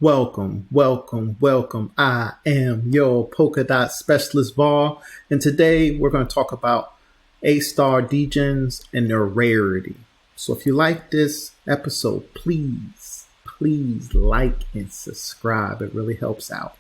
Welcome, welcome, welcome. I am your Polkadot Specialist Vol, and today we're going to talk about ASTAR Degens and their rarity. So if you like this episode, please like and subscribe. It really helps out.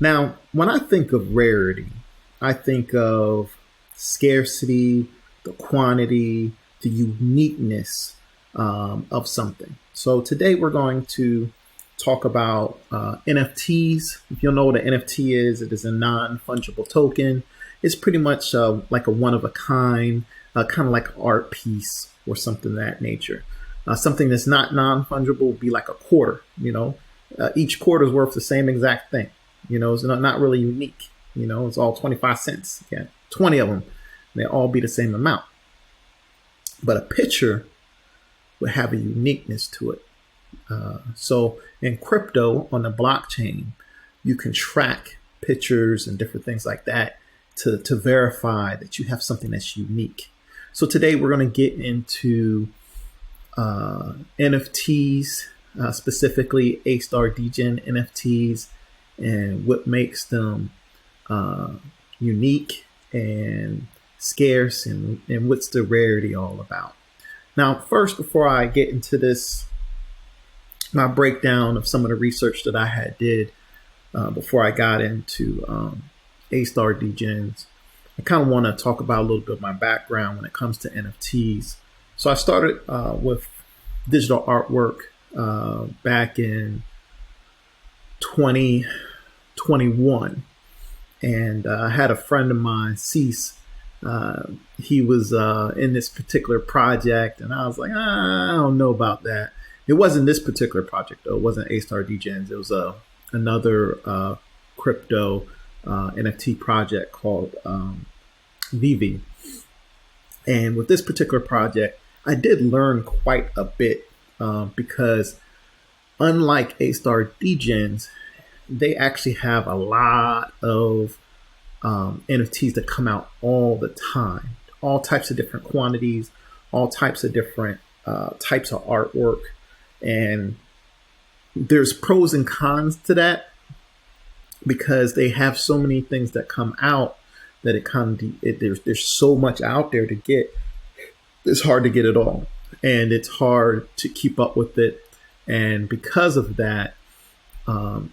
Now, when I think of rarity, I think of scarcity, the quantity, the uniqueness of something. So today we're going to talk about NFTs. If you'll know what an NFT is, it is a non-fungible token. It's pretty much like a one-of-a-kind, kind of like an art piece or something of that nature. Something that's not non-fungible would be like a quarter. Each quarter is worth the same exact thing. It's not really unique. It's all 25 cents. Yeah, 20 of them. They all be the same amount. But a picture would have a uniqueness to it. So in crypto on the blockchain, you can track pictures and different things like that to verify that you have something that's unique. So today we're going to get into NFTs, specifically ASTAR Degen NFTs, and what makes them unique and scarce, and what's the rarity all about. Now, first, before I get into this, my breakdown of some of the research that I did before I got into ASTAR Degens, I kind of want to talk about a little bit of my background when it comes to NFTs. So I started with digital artwork back in 2021, and I had a friend of mine, Cease. He was in this particular project, and I was like, I don't know about that. It wasn't this particular project, though. It wasn't ASTAR Degens. It was another crypto NFT project called VV. And with this particular project, I did learn quite a bit because unlike ASTAR Degens, they actually have a lot of NFTs that come out all the time. All types of different quantities, all types of different types of artwork. And there's pros and cons to that because they have so many things that come out that there's so much out there to get. It's hard to get it all, and it's hard to keep up with it. And because of that,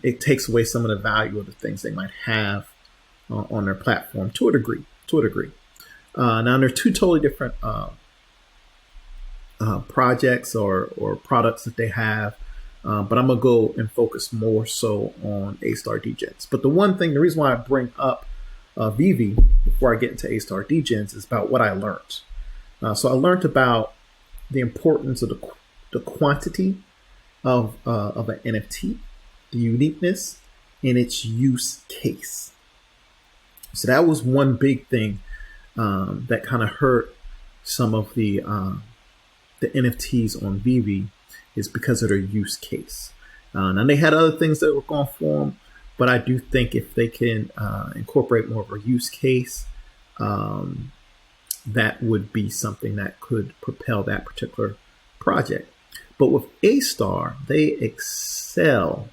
it takes away some of the value of the things they might have on their platform to a degree. Now, there are two totally different projects or products that they have, but I'm gonna go and focus more so on ASTAR Degens. But the reason why I bring up VV before I get into ASTAR Degens is about what I learned. So I learned about the importance of the quantity of an NFT, the uniqueness, and its use case. So that was one big thing that kind of hurt some of the NFTs on VV, is because of their use case. Now they had other things that were going for them, but I do think if they can incorporate more of a use case, that would be something that could propel that particular project. But with ASTAR, they excel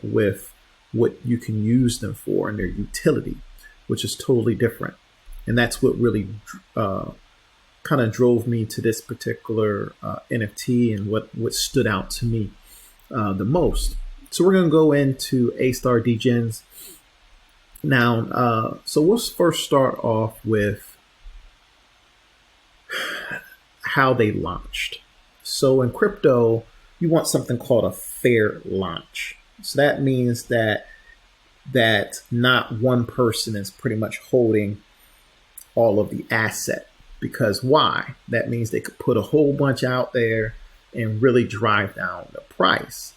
with what you can use them for and their utility, which is totally different. And that's what really kind of drove me to this particular NFT and what stood out to me the most. So we're going to go into ASTAR Degens now. So we'll first start off with how they launched. So in crypto, you want something called a fair launch. So that means that not one person is pretty much holding all of the asset. Because why? That means they could put a whole bunch out there and really drive down the price,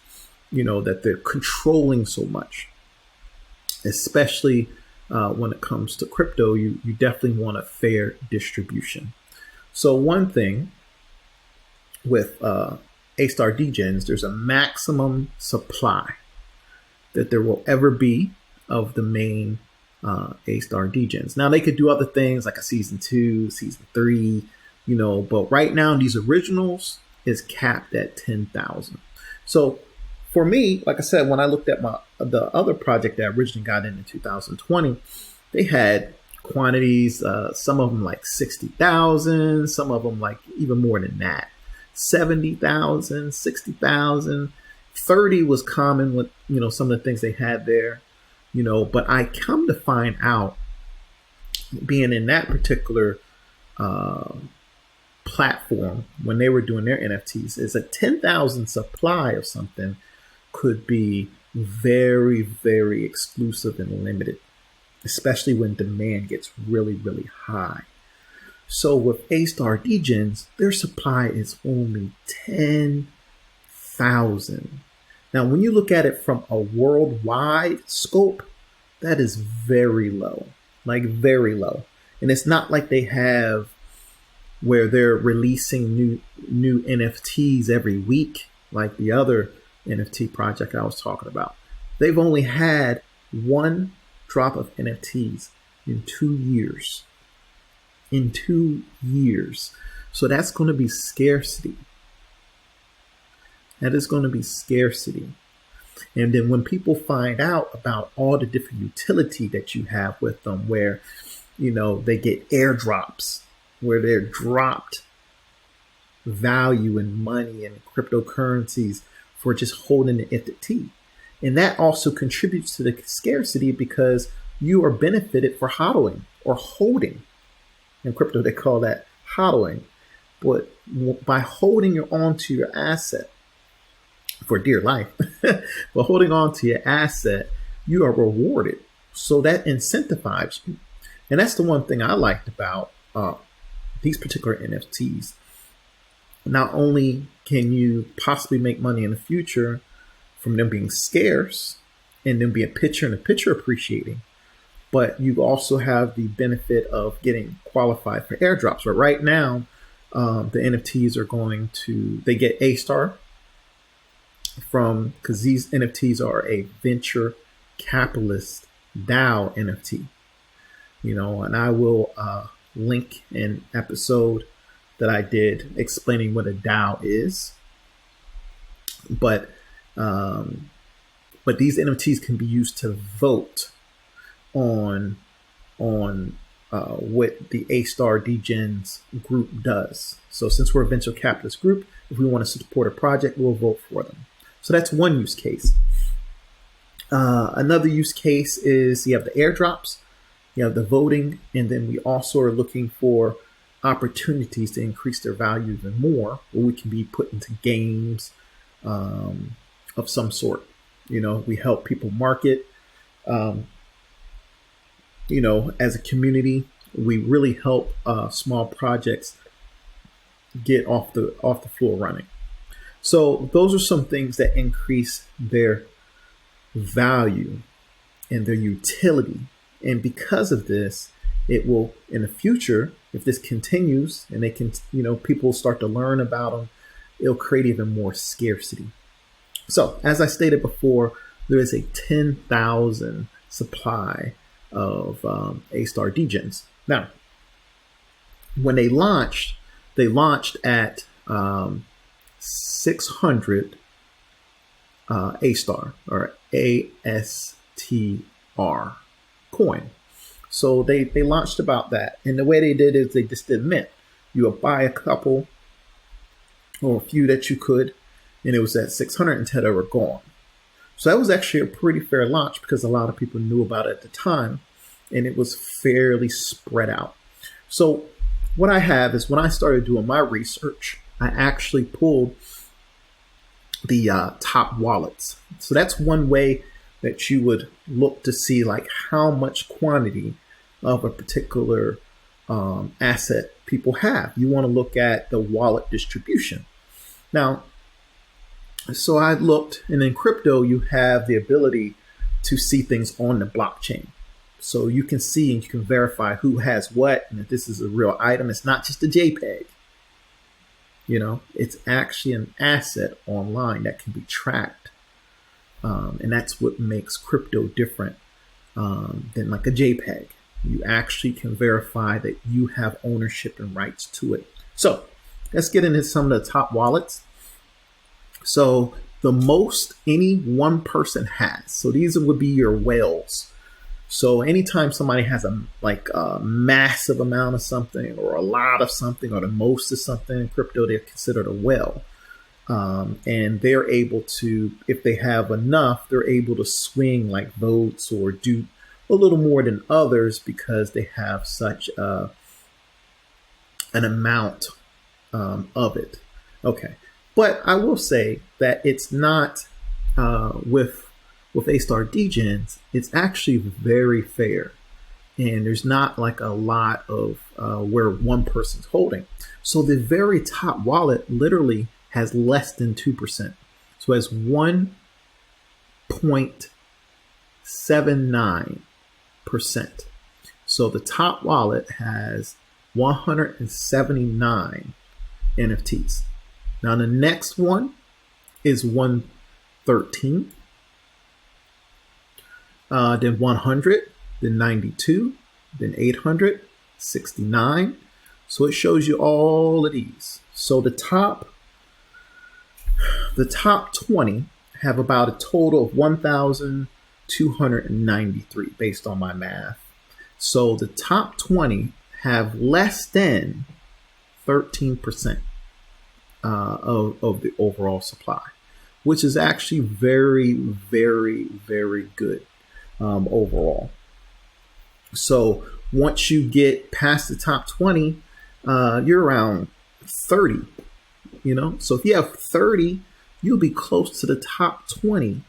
that they're controlling so much. Especially when it comes to crypto, you definitely want a fair distribution. So one thing with ASTAR Degens, there's a maximum supply that there will ever be of the main ASTAR Degens. Now they could do other things like a season 2, season 3, but right now these originals is capped at 10,000. So For me, like I said, when I looked at the other project that I originally got in 2020, they had quantities, some of them like 60,000, some of them like even more than that, 70,000, 60,000. 30 was common with, some of the things they had there, but I come to find out, being in that particular platform when they were doing their NFTs, is a 10,000 supply of something could be very, very exclusive and limited, especially when demand gets really, really high. So with ASTAR Degens, their supply is only 10,000. Now, when you look at it from a worldwide scope, that is very low, like very low. And it's not like they have where they're releasing new NFTs every week, like the other NFT project I was talking about. They've only had one drop of NFTs in 2 years. In 2 years. So that's going to be scarcity. That is going to be scarcity. And then when people find out about all the different utility that you have with them, where, they get airdrops, where they're dropped value and money and cryptocurrencies for just holding the NFT. And that also contributes to the scarcity because you are benefited for hodling or holding. In crypto, they call that hodling. But by holding onto your asset for dear life, but holding on to your asset, you are rewarded. So that incentivizes you. And that's the one thing I liked about these particular NFTs. Not only can you possibly make money in the future from them being scarce and them being picture appreciating, but you also have the benefit of getting qualified for airdrops. But right now, the NFTs they get ASTAR because these NFTs are a venture capitalist DAO NFT. And I will link an episode that I did explaining what a DAO is. But these NFTs can be used to vote on what the ASTAR Degens group does. So since we're a venture capitalist group, if we want to support a project, we'll vote for them. So that's one use case. Another use case is you have the airdrops, you have the voting, and then we also are looking for opportunities to increase their value even more, where we can be put into games of some sort. We help people market. As a community, we really help small projects get off the floor running. So those are some things that increase their value and their utility. And because of this, it will, in the future, if this continues and they can, people start to learn about them, it'll create even more scarcity. So as I stated before, there is a 10,000 supply of ASTAR Degens. Now, when they launched at 600 ASTAR or ASTR coin. So they launched about that. And the way they did is they just did mint. You would buy a couple or a few that you could, and it was at 600 until they were gone. So that was actually a pretty fair launch because a lot of people knew about it at the time, and it was fairly spread out. So what I have is when I started doing my research, I actually pulled the top wallets. So that's one way that you would look to see like how much quantity of a particular asset people have. You want to look at the wallet distribution. Now, so I looked, and in crypto, you have the ability to see things on the blockchain. So you can see and you can verify who has what, and if this is a real item. It's not just a JPEG. It's actually an asset online that can be tracked. And that's what makes crypto different than like a JPEG. You actually can verify that you have ownership and rights to it. So let's get into some of the top wallets. So the most any one person has. So these would be your whales. So anytime somebody has a massive amount of something or a lot of something or the most of something in crypto, they're considered a whale. And they're able to, if they have enough, they're able to swing like votes or do a little more than others because they have such an amount of it. Okay. But I will say that it's not with ASTAR Degens, it's actually very fair. And there's not like a lot of where one person's holding. So the very top wallet literally has less than 2%. So it has 1.79%. So the top wallet has 179 NFTs. Now the next one is 113, then 100, then 92, then 800, 69. So it shows you all of these. So the top 20 have about a total of 1,293 based on my math. So the top 20 have less than 13% of the overall supply, which is actually very, very, very good overall. So once you get past the top 20, you're around 30, So if you have 30, you'll be close to the top 20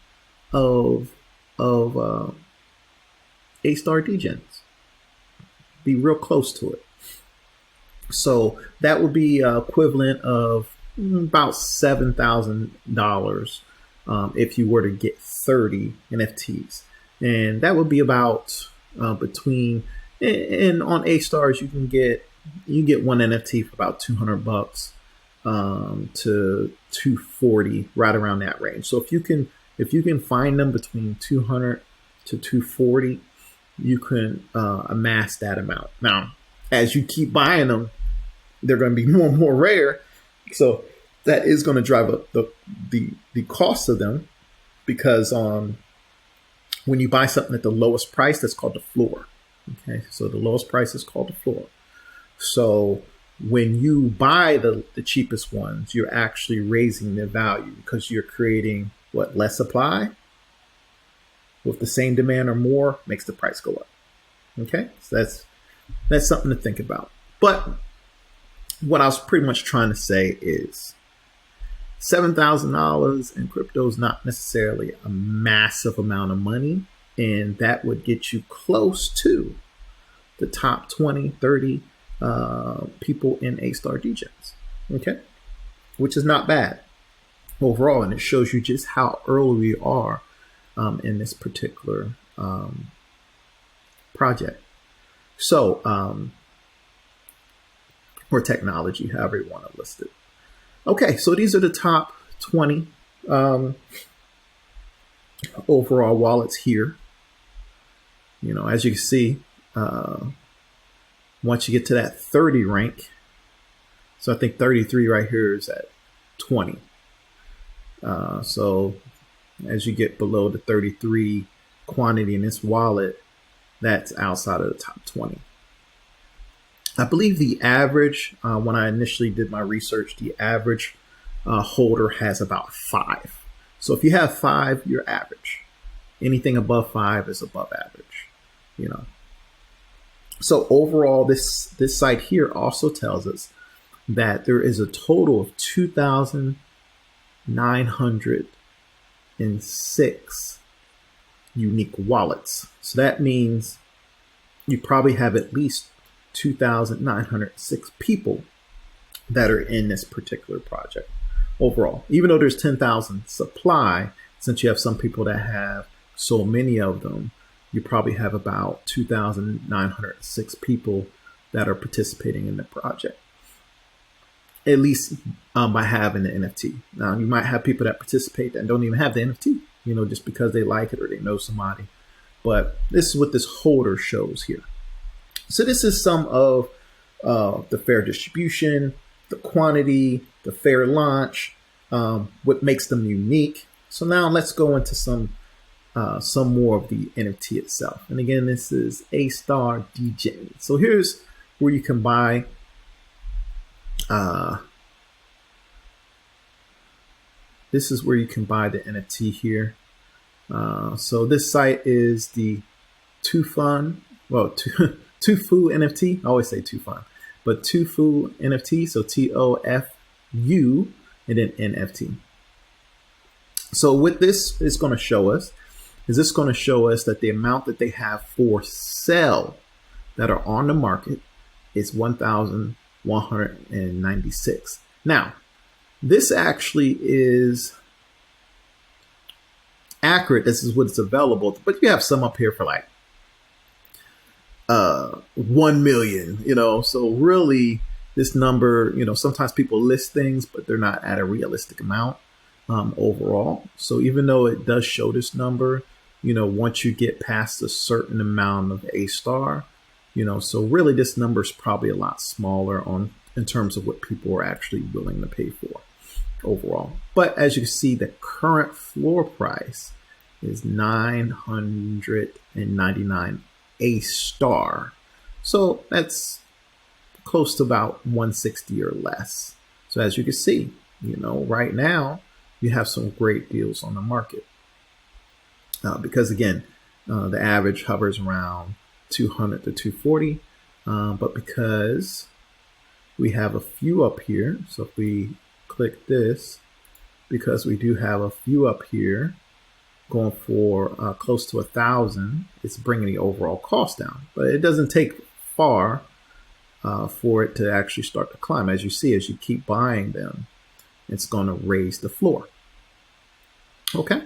of ASTAR Degens. Be real close to it. So that would be equivalent of about $7,000 if you were to get 30 NFTs. And that would be about between, and on ASTARs you get one NFT for about $200 to $240, right around that range. So if you can find them between $200 to $240, you can amass that amount. Now, as you keep buying them, they're going to be more and more rare. So that is going to drive up the cost of them, because when you buy something at the lowest price, that's called the floor. Okay, so the lowest price is called the floor. So when you buy the cheapest ones, you're actually raising their value because you're creating less supply with the same demand or more, makes the price go up. Okay, so that's something to think about. But what I was pretty much trying to say is $7,000 in crypto is not necessarily a massive amount of money, and that would get you close to the top 20, 30 people in ASTAR Degens, okay, which is not bad overall, and it shows you just how early we are in this particular project. So, or technology, however you want to list it. Okay, so these are the top 20 overall wallets here. As you can see, once you get to that 30 rank, so I think 33 right here is at 20. So as you get below the 33 quantity in this wallet, that's outside of the top 20. I believe the average, when I initially did my research, the average holder has about 5. So if you have 5, you're average. Anything above 5 is above average, So overall, this site here also tells us that there is a total of 2,906 unique wallets. So that means you probably have at least 2,906 people that are in this particular project overall. Even though there's 10,000 supply, since you have some people that have so many of them, you probably have about 2,906 people that are participating in the project, at least by having the NFT. Now, you might have people that participate that don't even have the NFT, just because they like it or they know somebody. But this is what this holder shows here. So this is some of the fair distribution, the quantity, the fair launch, what makes them unique. So now let's go into some more of the NFT itself. And again, this is ASTAR Degens. So here's where you can buy this is where you can buy the NFT here. So this site is the Tofu NFT. I always say Tofu, but Tofu NFT. So TOFU and then NFT. So what this is going to show us is this going to show us that the amount that they have for sale that are on the market is 1,196. Now, this actually is accurate. This is what's available, but you have some up here for like 1 million, so really this number, sometimes people list things, but they're not at a realistic amount overall. So even though it does show this number, once you get past a certain amount of ASTAR, so really this number is probably a lot smaller in terms of what people are actually willing to pay for overall. But as you can see, the current floor price is 999 ASTAR. So that's close to about 160 or less. So as you can see, right now you have some great deals on the market because again, the average hovers around 200 to 240. But because we have a few up here, so if we click this, because we do have a few up here going for close to 1,000, it's bringing the overall cost down. But it doesn't take far for it to actually start to climb. As you see, as you keep buying them, it's going to raise the floor. Okay.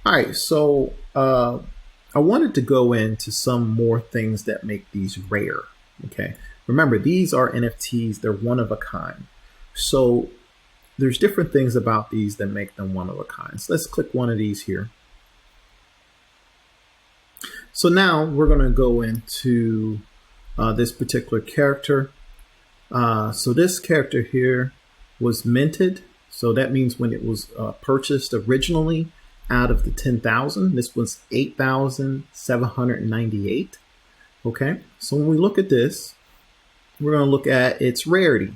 All right. So I wanted to go into some more things that make these rare. Okay. Remember, these are NFTs. They're one of a kind. So there's different things about these that make them one of a kind. So let's click one of these here. So now we're going to go into this particular character. So this character here was minted. So that means when it was purchased originally out of the 10,000, this was 8,798. Okay. So when we look at this, we're going to look at its rarity.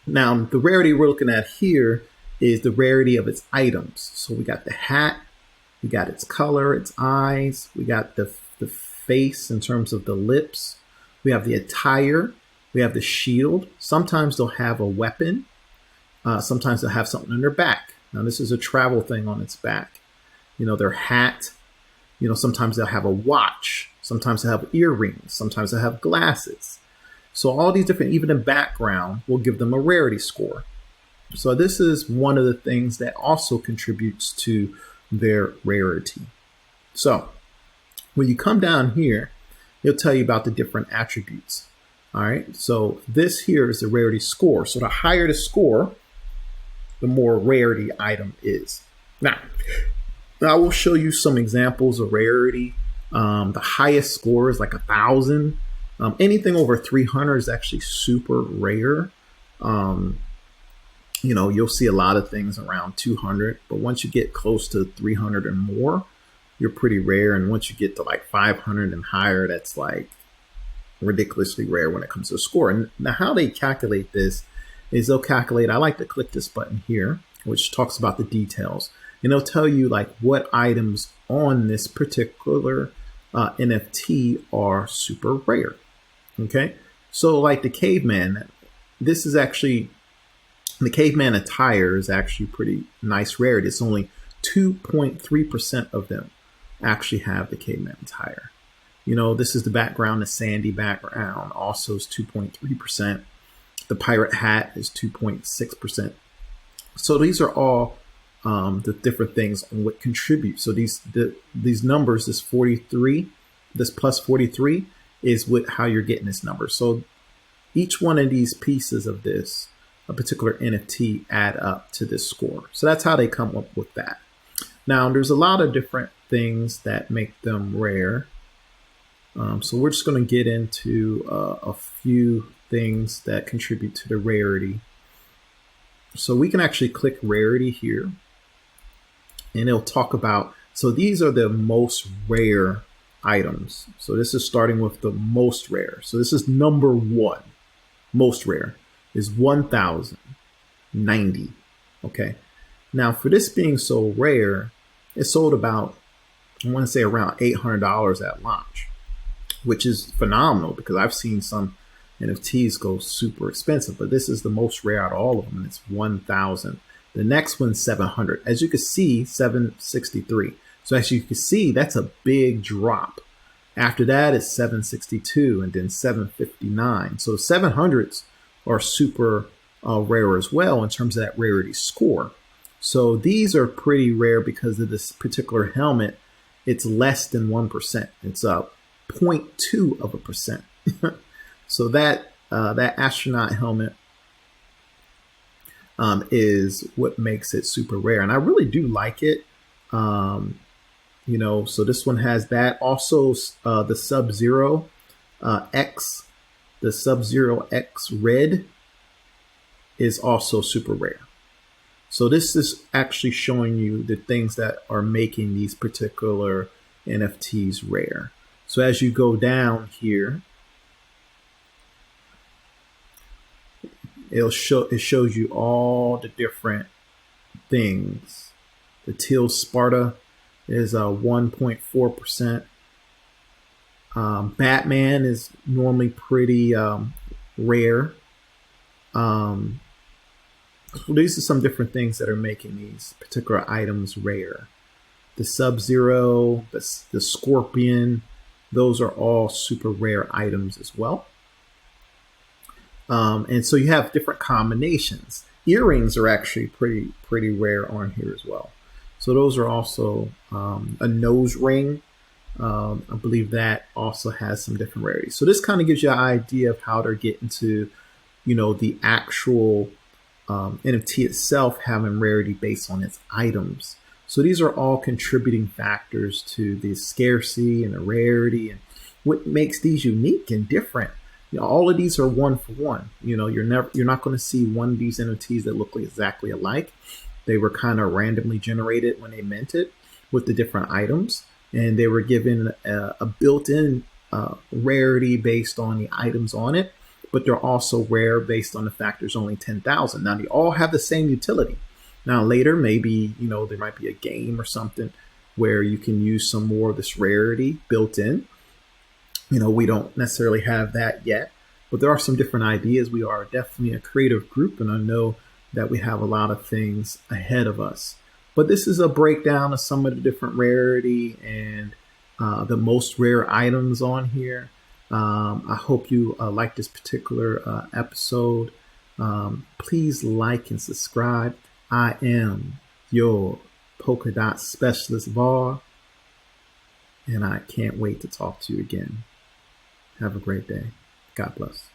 Now, the rarity we're looking at here is the rarity of its items. So we got the hat, we got its color, its eyes, we got the face in terms of the lips, we have the attire, we have the shield. Sometimes they'll have a weapon, sometimes they'll have something on their back. Now this is a travel thing on its back. Their hat, sometimes they'll have a watch, sometimes they'll have earrings, sometimes they'll have glasses. So all these different, even the background will give them a rarity score. So this is one of the things that also contributes to their rarity. So when you come down here, it'll tell you about the different attributes. All right. So this here is the rarity score. So the higher the score, the more rarity item is. Now I will show you some examples of rarity. The highest score is like 1,000. Anything over 300 is actually super rare. You'll see a lot of things around 200, but once you get close to 300 and more, you're pretty rare. And once you get to like 500 and higher, that's like ridiculously rare when it comes to score. And now how they calculate this is they'll calculate, I like to click this button here, which talks about the details. And they'll tell you like what items on this particular NFT are super rare. Okay, so like the caveman, this is actually, the caveman attire is actually pretty nice rarity. It's only 2.3% of them actually have the caveman attire. This is the background, the sandy background, also is 2.3%. The pirate hat is 2.6%. So these are all the different things on what contribute. So these numbers, this 43, this plus 43 is how you're getting this number. So each one of these pieces of this, a particular NFT, add up to this score. So that's how they come up with that. Now there's a lot of different things that make them rare. So we're just going to get into a few things that contribute to the rarity. So we can actually click Rarity here, and it'll talk about, so these are the most rare items. So this is starting with the most rare. So this is number one. Most rare is 1,090. Okay. Now for this being so rare, it sold about, I want to say around $800 at launch, which is phenomenal because I've seen some NFTs go super expensive, but this is the most rare out of all of them, and it's 1,000. The next one's 700. As you can see, 763. So as you can see, that's a big drop. After that is 762 and then 759. So 700s are super rare as well in terms of that rarity score. So these are pretty rare because of this particular helmet. It's less than 1%. It's a 0.2%. So that astronaut helmet is what makes it super rare, and I really do like it. So this one has that. Also, the Sub-Zero X, the Sub-Zero X Red is also super rare. So this is actually showing you the things that are making these particular NFTs rare. So as you go down here, it shows you all the different things. The Teal Sparta is 1.4%. Batman is normally pretty rare. So these are some different things that are making these particular items rare. The Sub-Zero, the Scorpion, those are all super rare items as well. And so you have different combinations. Earrings are actually pretty rare on here as well. So those are also a nose ring. I believe that also has some different rarities. So this kind of gives you an idea of how they're getting to, the actual NFT itself having rarity based on its items. So these are all contributing factors to the scarcity and the rarity and what makes these unique and different. All of these are one for one. You're not going to see one of these NFTs that look exactly alike. They were kind of randomly generated when they minted with the different items, and they were given a built-in rarity based on the items on it, but they're also rare based on the fact there's only 10,000. Now they all have the same utility. Now later, maybe, there might be a game or something where you can use some more of this rarity built in. We don't necessarily have that yet, but there are some different ideas. We are definitely a creative group, and I know that we have a lot of things ahead of us. But this is a breakdown of some of the different rarity and the most rare items on here. I hope you like this particular episode. Please like and subscribe. I am your Polkadot Specialist VAR, and I can't wait to talk to you again. Have a great day. God bless.